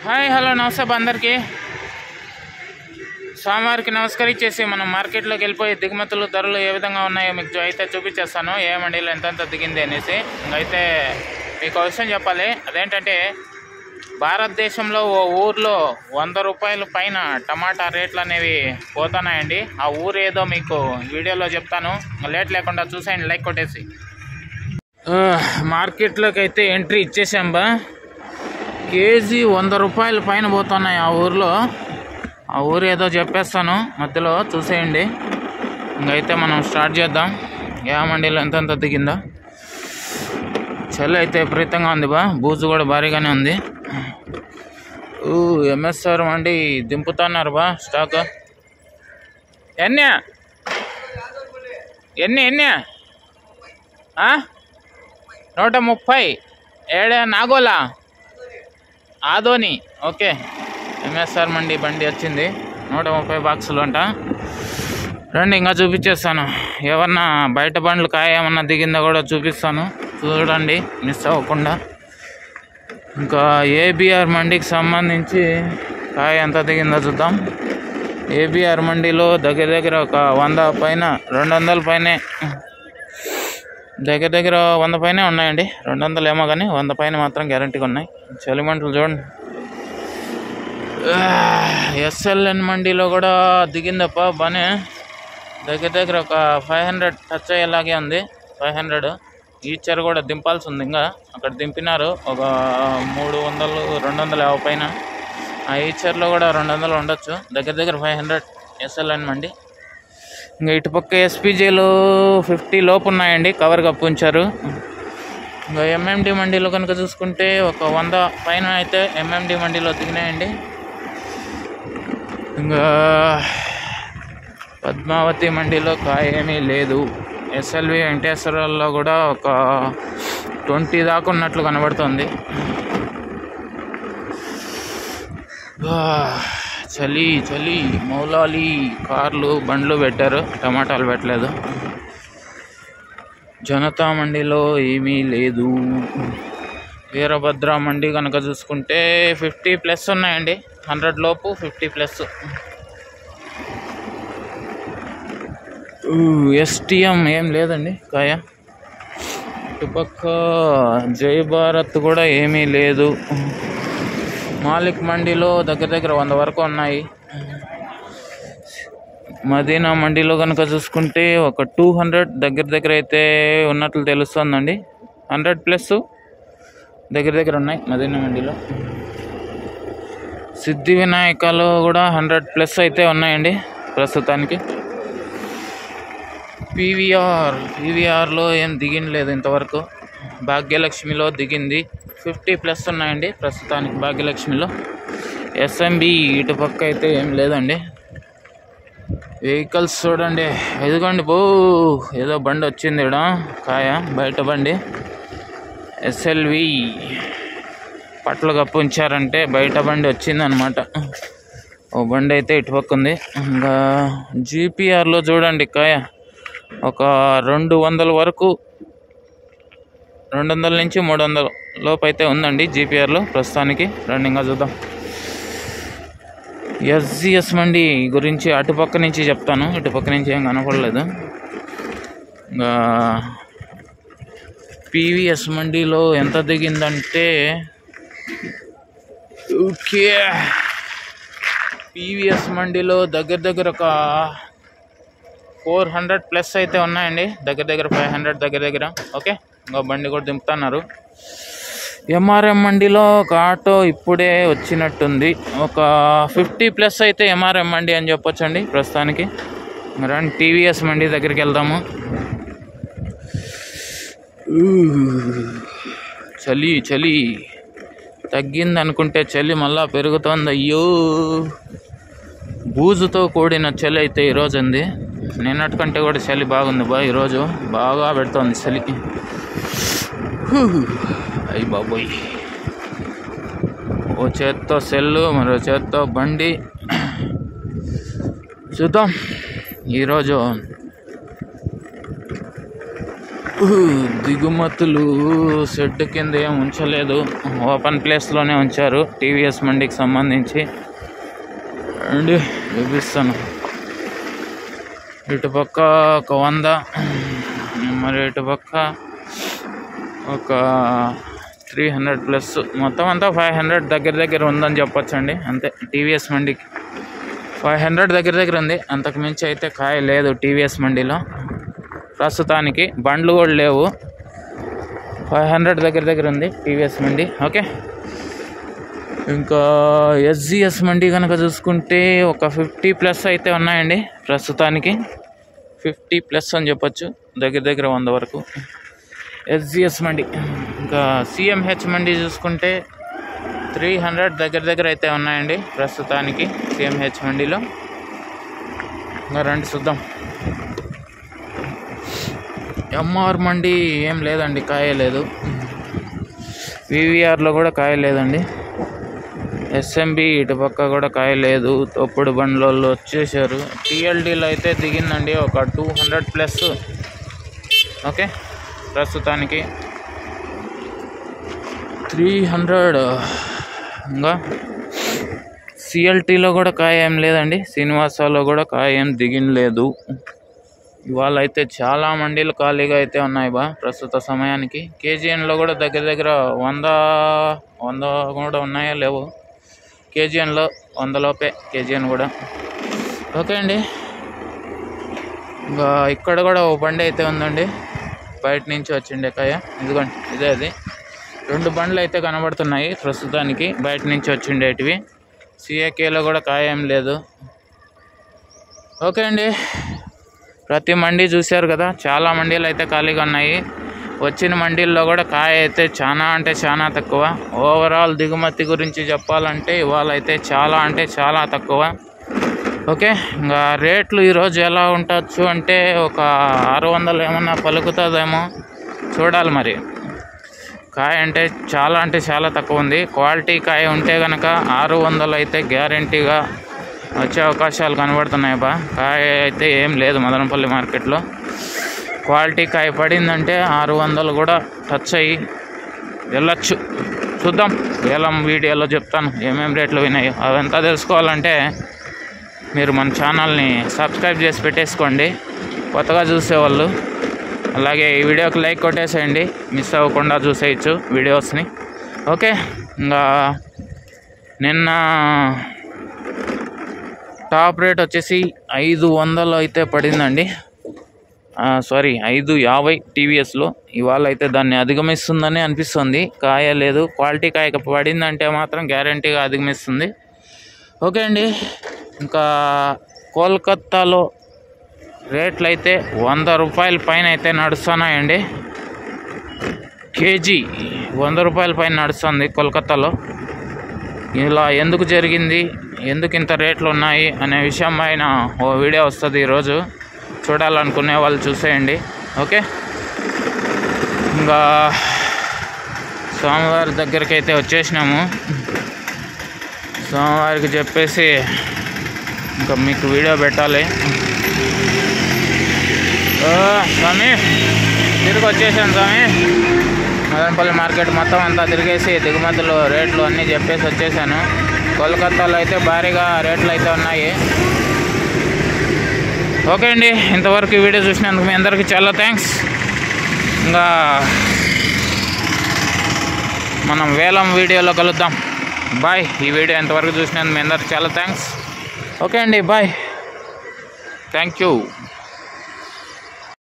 Hi hello నమస్తే అందరికీ. స్వామివారికి నమస్కరించేసి మనం మార్కెట్లోకి వెళ్ళిపోయి దిగుమతులు ధరలు ఏ విధంగా ఉన్నాయో మీకు అయితే చూపించేస్తాను. ఏ మండీలో ఎంతెంత దిగింది అనేసి. ఇంకైతే మీకు విషయం చెప్పాలి, అదేంటంటే భారతదేశంలో ఓ ఊర్లో 100 రూపాయల పైన టమాటా రేట్లు అనేవి పోతున్నాయండి. ఆ ఊరు ఏదో మీకు వీడియోలో చెప్తాను. లేట్ లేకుండా చూసేయండి, లైక్ కొట్టేసి. మార్కెట్లోకి అయితే ఎంట్రీ ఇచ్చేసాం బా. కేజీ 100 రూపాయల పైన పోతున్నాయి ఆ ఊర్లో. ఆ ఊరు ఏదో చెప్పేస్తాను, మధ్యలో చూసేయండి. ఇంకైతే మనం స్టార్ట్ చేద్దాం. ఏ మండీలో ఎంతెంత దిగిందో. చలి అయితే విపరీతంగా ఉంది బా, బూజు కూడా భారీగానే ఉంది. ఎంఎస్ఆర్ మండి దింపుతున్నారు బా స్టాక్. ఎన్ని 130 ఏడే నాగోలా ఆదోని. ఓకే, ఎంఎస్ఆర్ మండి బండి వచ్చింది. 130 బాక్సులు అంట. రండి ఇంకా చూపించేస్తాను. ఏమన్నా బయట బండ్లు కాయ ఏమన్నా దిగిందో కూడా చూపిస్తాను, చూడండి మిస్ అవ్వకుండా. ఇంకా ఏబిఆర్ మండికి సంబంధించి కాయ ఎంత దిగిందో చూద్దాం. ఏబిఆర్ మండిలో దగ్గర ఒక 100 పైన 200 పైనే, దగ్గర 100 పైనే ఉన్నాయండి. 200 ఏమో కానీ 100 పైన మాత్రం గ్యారంటీగా ఉన్నాయి. చలిమంటలు చూడండి. ఎస్ఎల్ఎన్ మండీలో కూడా దిగిందప్ప బాగానే. దగ్గర ఒక 500 టచ్ అయ్యేలాగే ఉంది. 500 ఈచర్ కూడా దింపాల్సి ఉంది. ఇంకా అక్కడ దింపినారు ఒక 300 250 పైన. ఆ ఈచర్లో కూడా 200 ఉండొచ్చు. దగ్గర 500 ఎస్ఎల్ఎన్ మండి. ఇంకా ఇటుపక్క ఎస్పీజీలు 50 లోపు ఉన్నాయండి, కవర్ కప్పు ఉంచారు. ఇంకా ఎంఎండి మండీలో కనుక చూసుకుంటే ఒక 100 పైన అయితే ఎంఎండి మండీలో దిగినాయండి. ఇంకా పద్మావతి మండీలో కాయ ఏమీ లేదు. ఎస్ఎల్వి వెంకటేశ్వరలో కూడా ఒక 20 దాకా ఉన్నట్లు కనబడుతుంది. చలి మౌలాలి కార్లు బండ్లు పెట్టారు, టమాటాలు పెట్టలేదు. జనతా మండీలో ఏమీ లేదు. వీరభద్ర మండి కనుక చూసుకుంటే 50+ ఉన్నాయండి. 100 లోపు 50+. ఎస్టిఎం ఏం లేదండి కాయ. ఇటుపక్క జై భారత్ కూడా ఏమీ లేదు. మాలిక్ మండీలో దగ్గర 100 వరకు ఉన్నాయి. మదీనా మండీలో కనుక చూసుకుంటే ఒక 200 దగ్గర అయితే ఉన్నట్లు తెలుస్తుందండి. 100+ దగ్గర ఉన్నాయి మదీనా మండీలో. సిద్ధి వినాయకలో కూడా 100+ అయితే ఉన్నాయండి ప్రస్తుతానికి. పీవీఆర్లో ఏం దిగినలేదు ఇంతవరకు. భాగ్యలక్ష్మిలో దిగింది, 50+ ఉన్నాయండి ప్రస్తుతానికి భాగ్యలక్ష్మిలో. ఎస్ఎంబి ఇటుపక్క అయితే ఏం లేదండి. వెహికల్స్ చూడండి, ఎదుగోండి ఏదో బండి వచ్చింది ఇక్కడ, కాయ బయట బండి. ఎస్ఎల్వి పట్లు కప్పు ఉంచారంటే బయట బండి వచ్చిందనమాట. ఓ బండి అయితే ఇటుపక్క ఉంది. ఇంకా జీపీఆర్లో చూడండి కాయ ఒక 200 వరకు, 200 నుంచి 300 లోపు అయితే ఉందండి జీపీఆర్లో ప్రస్తుతానికి. రన్నింగ్గా చూద్దాం. ఎస్జిఎస్ మండి గురించి అటుపక్క నుంచి చెప్తాను, ఇటుపక్క నుంచి ఏం కనపడలేదు. ఇంకా పీవీఎస్ మండీలో ఎంత దిగిందంటే, ఓకే, పీవీఎస్ మండీలో దగ్గర ఒక 400+ అయితే ఉన్నాయండి. దగ్గర 500 దగ్గర. ఓకే, ఇంకా బండి కూడా దింపుతున్నారు. ఎంఆర్ఎం మండీలో ఒక ఆటో ఇప్పుడే వచ్చినట్టుంది. ఒక 50+ అయితే ఎంఆర్ఎం మండి అని చెప్పొచ్చండి ప్రస్తుతానికి. మరి టీవీఎస్ మండి దగ్గరికి వెళ్దాము. చలి తగ్గింది అనుకుంటే చలి మళ్ళా పెరుగుతోంది. అయ్యో, బూజుతో కూడిన చలి అయితే ఈరోజు ఉంది. నిన్నటి కంటే కూడా చలి బాగుంది బా, ఈరోజు బాగా పెడుతోంది చలి. అయ్యి బాబోయ్, ఓ చేత్తో సెల్లు, మరో చేత్తో బండి. చూద్దాం ఈరోజు దిగుమతులు షెడ్ కింద ఏం ఉంచలేదు, ఓపెన్ ప్లేస్లోనే ఉంచారు టీవీఎస్ మండికి సంబంధించి. అండి చూపిస్తాను. ఇటుపక్క ఒక 100, మరి ఇటుపక్క ఒక 300+, మొత్తం అంతా 500 దగ్గర ఉందని చెప్పొచ్చండి. అంతే, టీవీఎస్ మండికి 500 దగ్గర ఉంది. అంతకు మించి అయితే కాయ లేదు టీవీఎస్ మండిలో ప్రస్తుతానికి. బండ్లు కూడా లేవు. 500 దగ్గర ఉంది టీవీఎస్ మండి. ఓకే, ఇంకా ఎస్జిఎస్ మండి కనుక చూసుకుంటే ఒక 50+ అయితే ఉన్నాయండి ప్రస్తుతానికి. 50+ అని చెప్పొచ్చు, దగ్గర 100 వరకు ఎస్జిఎస్ మండి. ఇంకా సిఎంహెచ్ మండి చూసుకుంటే 300 దగ్గర అయితే ఉన్నాయండి ప్రస్తుతానికి సిఎంహెచ్ మండిలో. ఇంకా రండి చూద్దాం. ఎంఆర్ మండి ఏం లేదండి, కాయ లేదు. వివిఆర్లో కూడా కాయ లేదండి. ఎస్ఎంబి ఇటుపక్క కూడా కాయ లేదు, తప్పుడు బండ్లలో వచ్చేసారు. టిఎల్డీలో అయితే దిగిందండి ఒక 200+. ఓకే, ప్రస్తుతానికి 300. ఇంకా సిఎల్టీలో కూడా కాయ ఏం లేదండి. శ్రీనివాసాలో కూడా కాయ ఏం దిగినలేదు. ఇవాళ అయితే చాలా మండీలు ఖాళీగా అయితే ఉన్నాయి ప్రస్తుత సమయానికి. కేజీఎన్లో కూడా దగ్గర 100 కూడా ఉన్నాయో లేవు. కేజీఎన్లో 100 లోపే కేజీఎన్ కూడా. ఓకే అండి, ఇంకా ఇక్కడ కూడా ఓ బండి అయితే ఉందండి, బయట నుంచి వచ్చిండే కాయ. ఇదిగోండి, ఇదే అది. 2 బండ్లు అయితే కనబడుతున్నాయి ప్రస్తుతానికి బయట నుంచి వచ్చిండేటివి. సిఏకేలో కూడా కాయ ఏం లేదు. ఓకే అండి, ప్రతి మండీ చూశారు కదా, చాలా మండీలు అయితే ఖాళీగా ఉన్నాయి. వచ్చిన మండీల్లో కూడా కాయ అయితే చాలా తక్కువ. ఓవరాల్ దిగుమతి గురించి చెప్పాలంటే ఇవాళ అయితే చాలా తక్కువ. ఓకే, ఇంకా రేట్లు ఈరోజు ఎలా ఉండొచ్చు అంటే ఒక 600 ఏమన్నా పలుకుతుందేమో చూడాలి. మరి కాయ అంటే చాలా తక్కువ ఉంది. క్వాలిటీ కాయ ఉంటే కనుక 600 అయితే గ్యారంటీగా వచ్చే అవకాశాలు కనబడుతున్నాయి కాయ అయితే ఏం లేదు మదనపల్లి మార్కెట్లో. క్వాలిటీ కాయ పడిందంటే 600 కూడా టచ్ అయ్యి వెళ్ళచ్చు. చూద్దాం, వేలం వీడియోలో చెప్తాను ఏమేమి రేట్లు విన్నాయో. అదంతా తెలుసుకోవాలంటే మీరు మన ఛానల్ని సబ్స్క్రైబ్ చేసి పెట్టేసుకోండి, కొత్తగా చూసేవాళ్ళు. అలాగే ఈ వీడియోకి లైక్ కొట్టేసేయండి, మిస్ అవ్వకుండా చూసేయచ్చు వీడియోస్ని. ఓకే, ఇంకా నిన్న టాప్ రేట్ వచ్చేసి 500 అయితే పడిందండి. 550 టీవీఎస్లో. ఇవాళ అయితే దాన్ని అధిగమిస్తుందని అనిపిస్తుంది. కాయ లేదు, క్వాలిటీ కాయ పడిందంటే మాత్రం గ్యారంటీగా అధిగమిస్తుంది. ఓకే అండి, ఇంకా కోల్కత్తాలో రేట్లు అయితే 100 రూపాయల పైన అయితే నడుస్తున్నాయండి. కేజీ 100 రూపాయల పైన నడుస్తుంది కోల్కత్తాలో. ఇలా ఎందుకు జరిగింది, ఎందుకు ఇంత రేట్లు ఉన్నాయి అనే విషయం పైన ఓ వీడియో వస్తుంది ఈరోజు. చూడాలనుకునే వాళ్ళు చూసేయండి. ఓకే, ఇంకా సోమవారి దగ్గరికి అయితే వచ్చేసినాము. సోమవారికి చెప్పేసి ఇంకా మీకు వీడియో పెట్టాలి. స్వామి తిరిగి వచ్చేసాను స్వామి. మదనపల్లి మార్కెట్ మొత్తం అంతా తిరిగేసి దిగుమతులు రేట్లు అన్నీ చెప్పేసి వచ్చేసాను. కోల్కత్తాలో అయితే భారీగా రేట్లు అయితే ఉన్నాయి. ఓకే అండి, ఇంతవరకు ఈ వీడియో చూసినందుకు మీ అందరికీ చాలా థ్యాంక్స్. ఇంకా మనం వేలం వీడియోలో కలుద్దాం. బాయ్. ఈ వీడియో ఇంతవరకు చూసినందుకు మీ అందరికీ చాలా థ్యాంక్స్. ఓకే అండి, బాయ్. Thank you.